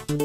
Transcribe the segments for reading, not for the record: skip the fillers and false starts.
Ils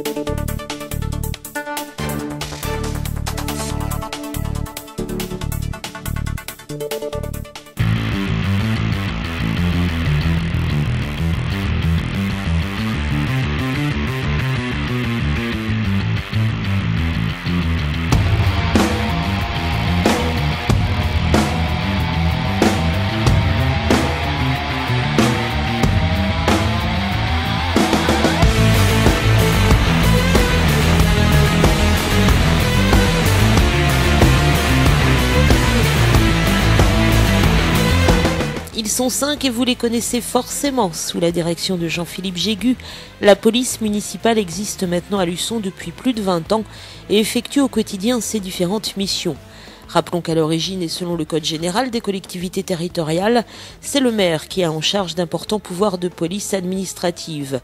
sont 5 et vous les connaissez forcément. Sous la direction de Jean-Philippe Jégu, la police municipale existe maintenant à Luçon depuis plus de 20 ans et effectue au quotidien ses différentes missions. Rappelons qu'à l'origine et selon le Code général des collectivités territoriales, c'est le maire qui a en charge d'importants pouvoirs de police administrative.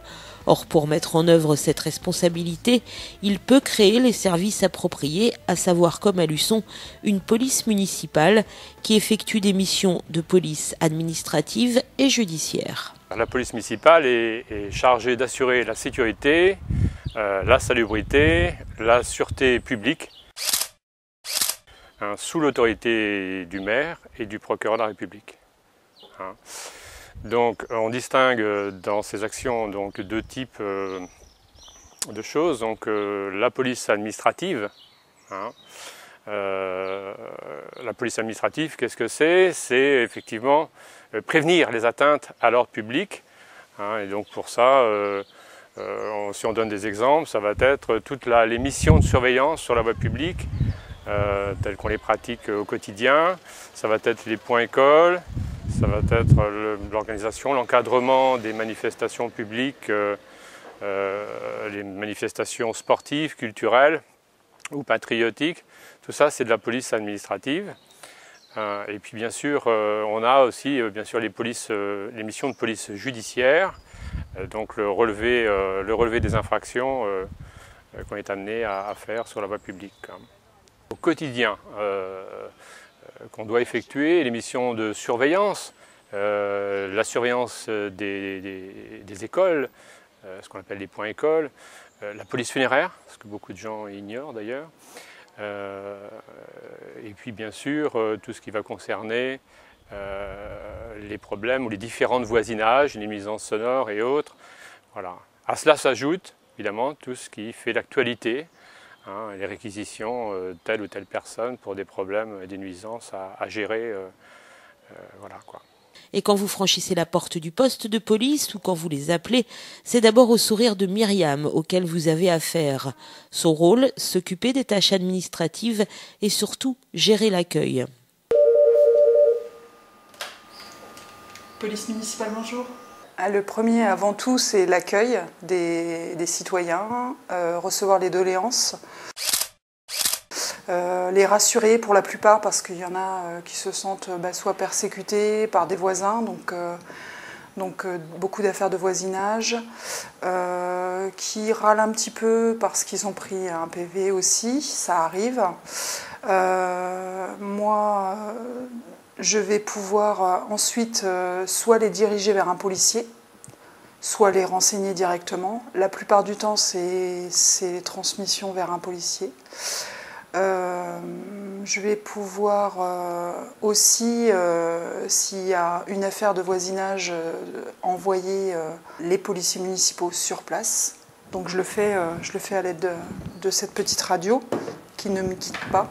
Or, pour mettre en œuvre cette responsabilité, il peut créer les services appropriés, à savoir comme à Luçon, une police municipale qui effectue des missions de police administrative et judiciaire. La police municipale est chargée d'assurer la sécurité, la salubrité, la sûreté publique, sous l'autorité du maire et du procureur de la République. Donc on distingue dans ces actions deux types de choses. Donc la police administrative. La police administrative, qu'est-ce que c'est? C'est effectivement prévenir les atteintes à l'ordre public. Et donc pour ça, si on donne des exemples, ça va être toutes les missions de surveillance sur la voie publique, telles qu'on les pratique au quotidien. Ça va être les points écoles. Ça va être l'organisation, l'encadrement des manifestations publiques, les manifestations sportives, culturelles ou patriotiques. Tout ça, c'est de la police administrative. Et puis bien sûr, on a aussi bien sûr les missions de police judiciaire, donc le relevé des infractions qu'on est amené à faire sur la voie publique. Au quotidien, qu'on doit effectuer, les missions de surveillance, la surveillance des écoles, ce qu'on appelle les points écoles, la police funéraire, ce que beaucoup de gens ignorent d'ailleurs, et puis bien sûr tout ce qui va concerner les problèmes ou les différents voisinages, les nuisances sonores et autres. Voilà. À cela s'ajoute évidemment tout ce qui fait l'actualité, les réquisitions telle ou telle personne pour des problèmes et des nuisances à gérer. Voilà, quoi. Et quand vous franchissez la porte du poste de police ou quand vous les appelez, c'est d'abord au sourire de Myriam auquel vous avez affaire. Son rôle, s'occuper des tâches administratives et surtout gérer l'accueil. Police municipale, bonjour. Le premier, avant tout, c'est l'accueil des citoyens, recevoir les doléances, les rassurer pour la plupart parce qu'il y en a qui se sentent soit persécutés par des voisins, donc beaucoup d'affaires de voisinage, qui râlent un petit peu parce qu'ils ont pris un PV aussi, ça arrive. Moi, je vais pouvoir ensuite soit les diriger vers un policier, soit les renseigner directement. La plupart du temps, c'est transmission vers un policier. Je vais pouvoir aussi, s'il y a une affaire de voisinage, envoyer les policiers municipaux sur place. Donc je le fais à l'aide de cette petite radio qui ne me quitte pas.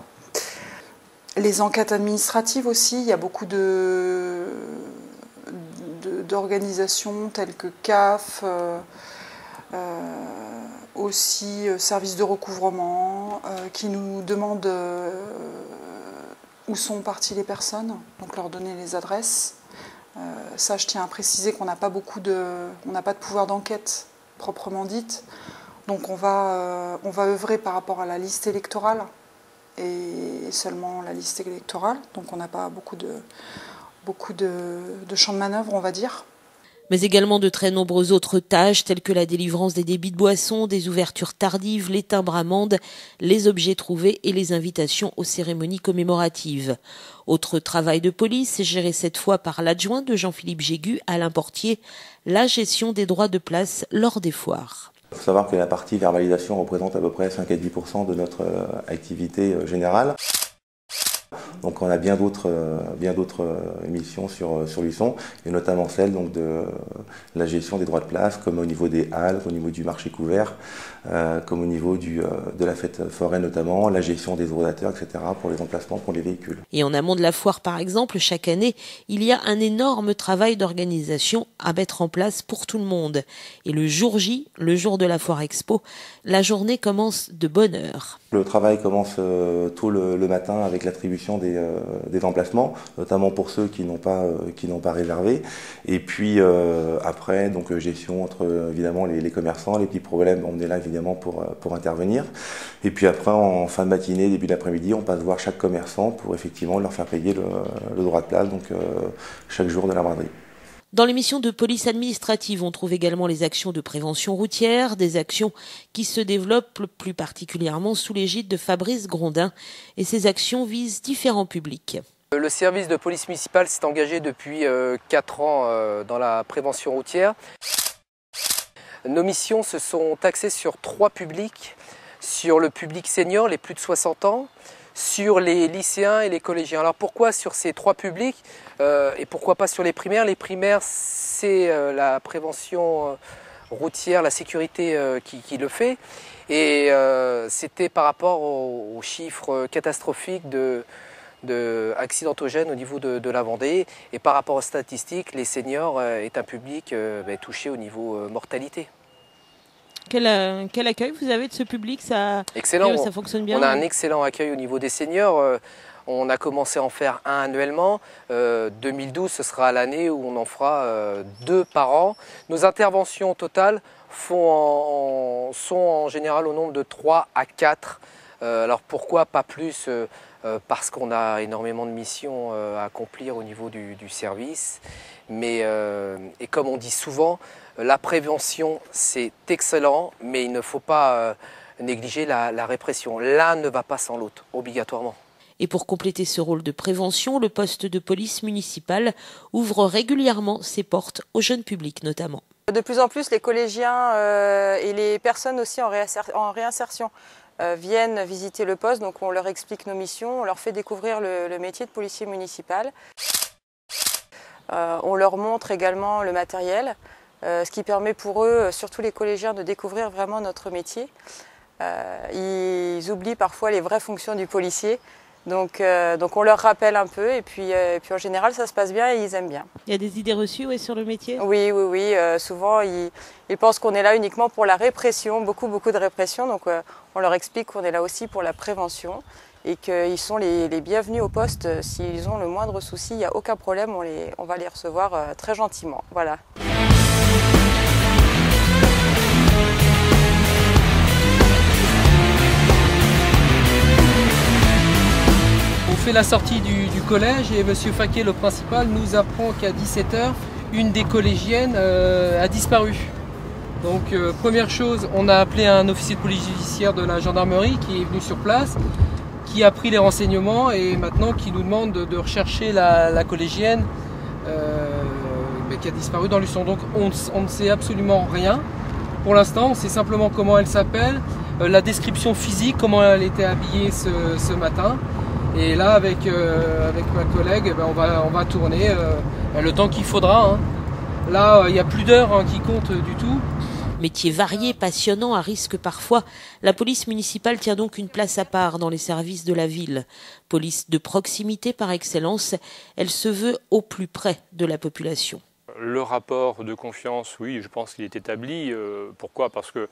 Les enquêtes administratives aussi, il y a beaucoup d'organisations telles que CAF, aussi services de recouvrement, qui nous demandent où sont parties les personnes, donc leur donner les adresses. Ça, je tiens à préciser qu'on n'a pas de pouvoir d'enquête proprement dite, donc on va œuvrer par rapport à la liste électorale, et seulement la liste électorale, donc on n'a pas beaucoup de champs de manœuvre, on va dire. Mais également de très nombreuses autres tâches telles que la délivrance des débits de boissons, des ouvertures tardives, les timbres-amendes, les objets trouvés et les invitations aux cérémonies commémoratives. Autre travail de police, géré cette fois par l'adjoint de Jean-Philippe Jégu, Alain Portier, la gestion des droits de place lors des foires. Il faut savoir que la partie verbalisation représente à peu près 5 à 10% de notre activité générale. Donc on a bien d'autres missions sur Luçon, et notamment celle donc, de la gestion des droits de place, comme au niveau des halles, au niveau du marché couvert, comme au niveau de la fête foraine notamment, la gestion des rodateurs, etc. pour les emplacements pour les véhicules. Et en amont de la foire par exemple, chaque année, il y a un énorme travail d'organisation à mettre en place pour tout le monde. Et le jour J, le jour de la foire expo, la journée commence de bonne heure. Le travail commence tôt le matin avec l'attribution des emplacements, notamment pour ceux qui n'ont pas réservé. Et puis après, donc gestion entre évidemment les commerçants, les petits problèmes, on est là évidemment pour intervenir. Et puis après, en fin de matinée, début d'après-midi, on passe voir chaque commerçant pour effectivement leur faire payer le droit de place, donc chaque jour de la braderie. Dans les missions de police administrative, on trouve également les actions de prévention routière, des actions qui se développent plus particulièrement sous l'égide de Fabrice Grondin. Et ces actions visent différents publics. Le service de police municipale s'est engagé depuis 4 ans dans la prévention routière. Nos missions se sont axées sur 3 publics. Sur le public senior, les plus de 60 ans, sur les lycéens et les collégiens. Alors pourquoi sur ces 3 publics et pourquoi pas sur les primaires? Les primaires, c'est la prévention routière, la sécurité qui le fait. Et c'était par rapport aux chiffres catastrophiques accidentogènes au niveau de la Vendée. Et par rapport aux statistiques, les seniors est un public touché au niveau mortalité. Quel accueil vous avez de ce public? Excellent. Ça fonctionne bien? On a un excellent accueil au niveau des seniors. On a commencé à en faire un annuellement. 2012, ce sera l'année où on en fera 2 par an. Nos interventions totales sont en général au nombre de 3 à 4. Alors pourquoi pas plus? Parce qu'on a énormément de missions à accomplir au niveau du service. Et comme on dit souvent, la prévention c'est excellent, mais il ne faut pas négliger la répression. L'un ne va pas sans l'autre, obligatoirement. Et pour compléter ce rôle de prévention, le poste de police municipale ouvre régulièrement ses portes au jeune public notamment. De plus en plus, les collégiens et les personnes aussi en réinsertion viennent visiter le poste, donc on leur explique nos missions, on leur fait découvrir le métier de policier municipal. On leur montre également le matériel, ce qui permet pour eux, surtout les collégiens, de découvrir vraiment notre métier. Ils oublient parfois les vraies fonctions du policier, donc on leur rappelle un peu et puis en général ça se passe bien et ils aiment bien. Il y a des idées reçues sur le métier? Oui, souvent ils pensent qu'on est là uniquement pour la répression, beaucoup de répression, donc on leur explique qu'on est là aussi pour la prévention et qu'ils sont les bienvenus au poste. S'ils ont le moindre souci, il n'y a aucun problème, on va les recevoir très gentiment. Voilà. On fait la sortie du collège et M. Faquet, le principal, nous apprend qu'à 17 h, une des collégiennes a disparu. Donc première chose, on a appelé un officier de police judiciaire de la gendarmerie qui est venu sur place, qui a pris les renseignements et maintenant qui nous demande de rechercher la collégienne qui a disparu dans Luçon. Donc on ne sait absolument rien. Pour l'instant, on sait simplement comment elle s'appelle, la description physique, comment elle était habillée ce matin. Et là, avec ma collègue, on va tourner le temps qu'il faudra. Hein. Là, il n'y a plus d'heures qui comptent du tout. Métier varié, passionnant, à risque parfois, la police municipale tient donc une place à part dans les services de la ville. Police de proximité par excellence, elle se veut au plus près de la population. Le rapport de confiance, oui, je pense qu'il est établi. Pourquoi? Parce que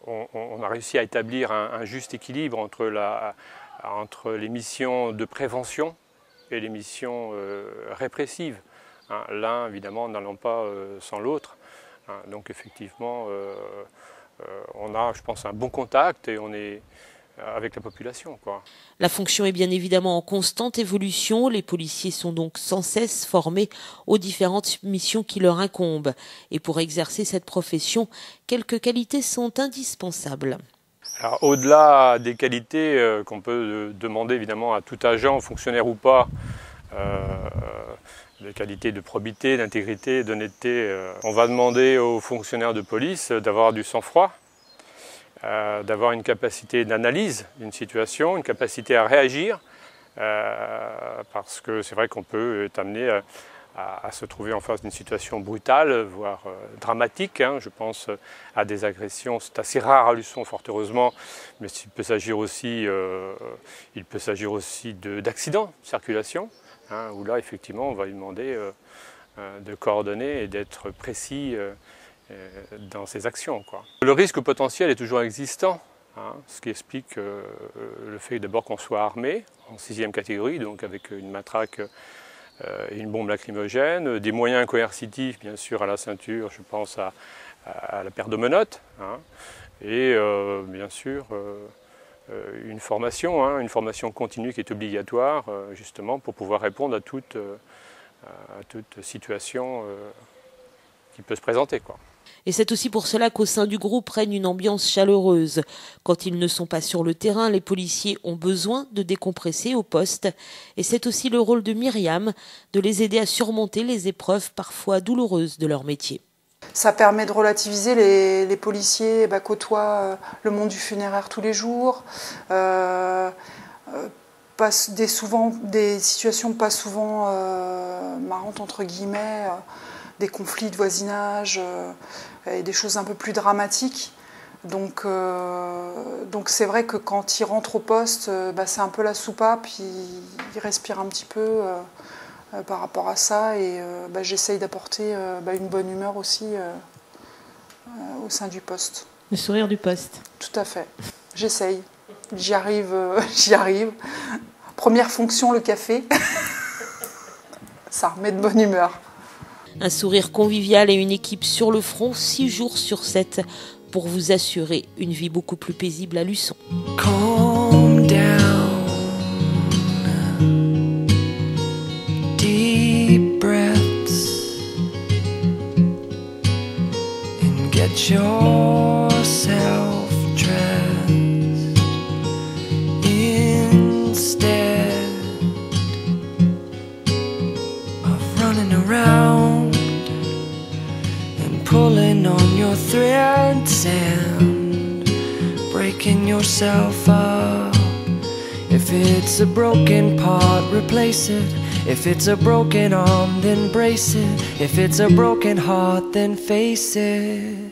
on a réussi à établir un juste équilibre entre les missions de prévention et les missions répressives. L'un, évidemment, n'allant pas sans l'autre. Donc effectivement, on a, je pense, un bon contact et on est avec la population, quoi. La fonction est bien évidemment en constante évolution. Les policiers sont donc sans cesse formés aux différentes missions qui leur incombent. Et pour exercer cette profession, quelques qualités sont indispensables. Alors, au-delà des qualités qu'on peut demander évidemment à tout agent, fonctionnaire ou pas, des qualités de probité, d'intégrité, d'honnêteté. On va demander aux fonctionnaires de police d'avoir du sang-froid, d'avoir une capacité d'analyse d'une situation, une capacité à réagir, parce que c'est vrai qu'on peut être amené à se trouver en face d'une situation brutale, voire dramatique. Je pense à des agressions, c'est assez rare à Luçon, fort heureusement, mais il peut s'agir aussi d'accidents de circulation, où là, effectivement, on va lui demander de coordonner et d'être précis dans ses actions, quoi. Le risque potentiel est toujours existant, ce qui explique le fait d'abord qu'on soit armé, en 6e catégorie, donc avec une matraque et une bombe lacrymogène, des moyens coercitifs, bien sûr, à la ceinture, je pense à la paire de menottes, et bien sûr une formation continue qui est obligatoire, justement, pour pouvoir répondre à toute situation qui peut se présenter, quoi. Et c'est aussi pour cela qu'au sein du groupe règne une ambiance chaleureuse. Quand ils ne sont pas sur le terrain, les policiers ont besoin de décompresser au poste. Et c'est aussi le rôle de Myriam, de les aider à surmonter les épreuves parfois douloureuses de leur métier. Ça permet de relativiser. Les policiers côtoient le monde du funéraire tous les jours, passent des situations pas souvent marrantes, entre guillemets, des conflits de voisinage et des choses un peu plus dramatiques. Donc c'est vrai que quand ils rentrent au poste, c'est un peu la soupape, ils respirent un petit peu par rapport à ça, et j'essaye d'apporter une bonne humeur aussi au sein du poste. Le sourire du poste. Tout à fait, j'essaye, j'y arrive. Première fonction, le café, ça remet de bonne humeur. Un sourire convivial et une équipe sur le front 6 jours sur 7 pour vous assurer une vie beaucoup plus paisible à Luçon. Calm down, deep breaths, and get yourself dressed. Instead of running around, pulling on your threads and breaking yourself up. If it's a broken part, replace it. If it's a broken arm, then brace it. If it's a broken heart, then face it.